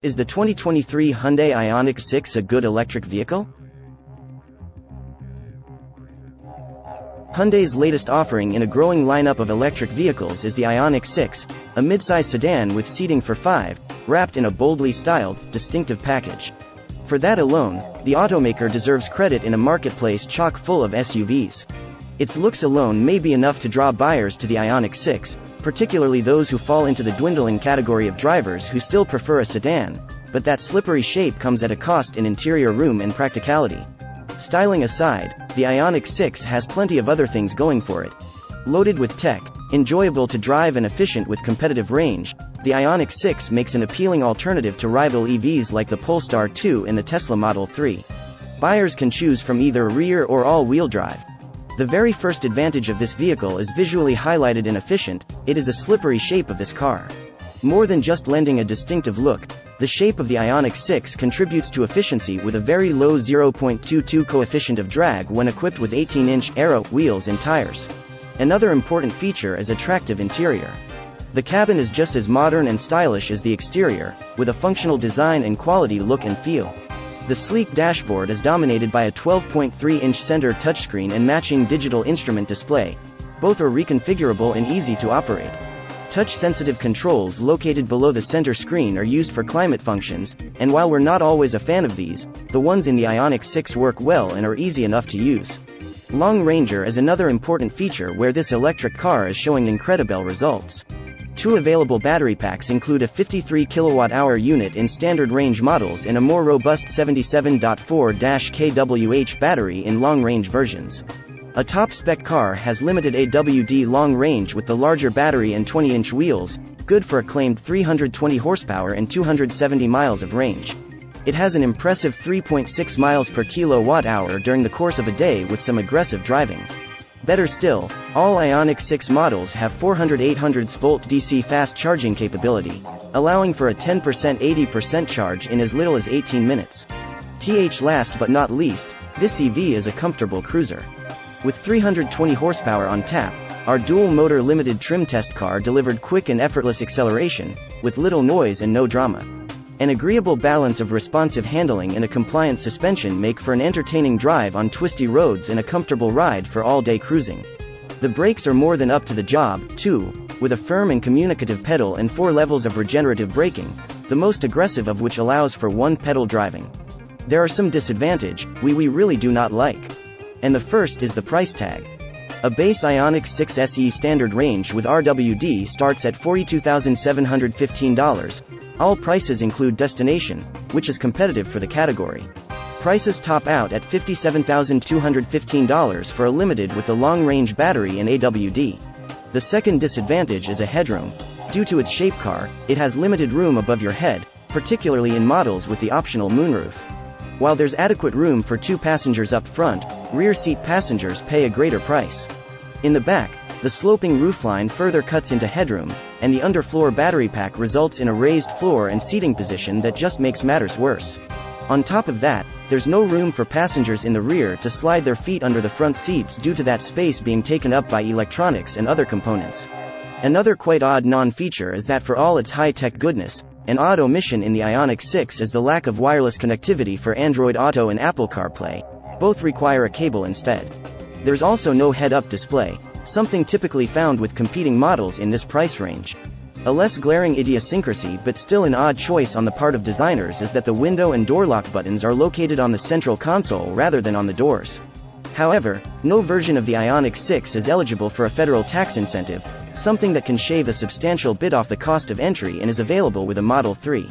Is the 2023 Hyundai Ioniq 6 a good electric vehicle? Hyundai's latest offering in a growing lineup of electric vehicles is the Ioniq 6, a midsize sedan with seating for 5, wrapped in a boldly styled, distinctive package. For that alone, the automaker deserves credit in a marketplace chock full of SUVs. Its looks alone may be enough to draw buyers to the Ioniq 6, particularly those who fall into the dwindling category of drivers who still prefer a sedan, but that slippery shape comes at a cost in interior room and practicality. Styling aside, the Ioniq 6 has plenty of other things going for it. Loaded with tech, enjoyable to drive and efficient with competitive range, the Ioniq 6 makes an appealing alternative to rival EVs like the Polestar 2 and the Tesla Model 3. Buyers can choose from either rear or all-wheel drive. The very first advantage of this vehicle is visually highlighted and efficient. It is a slippery shape of this car. More than just lending a distinctive look, the shape of the Ioniq 6 contributes to efficiency with a very low 0.22 coefficient of drag when equipped with 18-inch aero wheels and tires. Another important feature is attractive interior. The cabin is just as modern and stylish as the exterior, with a functional design and quality look and feel. The sleek dashboard is dominated by a 12.3-inch center touchscreen and matching digital instrument display. Both are reconfigurable and easy to operate. Touch-sensitive controls located below the center screen are used for climate functions, and while we're not always a fan of these, the ones in the Ioniq 6 work well and are easy enough to use. Long Ranger is another important feature where this electric car is showing incredible results. Two available battery packs include a 53 kWh unit in standard range models and a more robust 77.4 kWh battery in long-range versions. A top-spec car has limited AWD long range with the larger battery and 20-inch wheels, good for a claimed 320 horsepower and 270 miles of range. It has an impressive 3.6 miles per kilowatt-hour during the course of a day with some aggressive driving. Better still, all Ioniq 6 models have 400-800V DC fast charging capability, allowing for a 10%-80% charge in as little as 18 minutes. Last but not least, this EV is a comfortable cruiser. With 320 horsepower on tap, our dual-motor limited trim test car delivered quick and effortless acceleration, with little noise and no drama. An agreeable balance of responsive handling and a compliant suspension make for an entertaining drive on twisty roads and a comfortable ride for all-day cruising. The brakes are more than up to the job, too, with a firm and communicative pedal and 4 levels of regenerative braking, the most aggressive of which allows for one-pedal driving. There are some disadvantages we really do not like. And the first is the price tag. A base Ioniq 6 SE standard range with RWD starts at $42,715. All prices include destination, which is competitive for the category. Prices top out at $57,215 for a limited with the long-range battery and AWD. The second disadvantage is a headroom. Due to its shape car, it has limited room above your head, particularly in models with the optional moonroof. While there's adequate room for 2 passengers up front, rear seat passengers pay a greater price. In the back, the sloping roofline further cuts into headroom, and the underfloor battery pack results in a raised floor and seating position that just makes matters worse. On top of that, there's no room for passengers in the rear to slide their feet under the front seats due to that space being taken up by electronics and other components. Another quite odd non-feature is that for all its high-tech goodness, an odd omission in the Ioniq 6 is the lack of wireless connectivity for Android Auto and Apple CarPlay. Both require a cable instead. There's also no head-up display, something typically found with competing models in this price range. A less glaring idiosyncrasy but still an odd choice on the part of designers is that the window and door lock buttons are located on the central console rather than on the doors. However, no version of the Ioniq 6 is eligible for a federal tax incentive, something that can shave a substantial bit off the cost of entry and is available with a Model 3.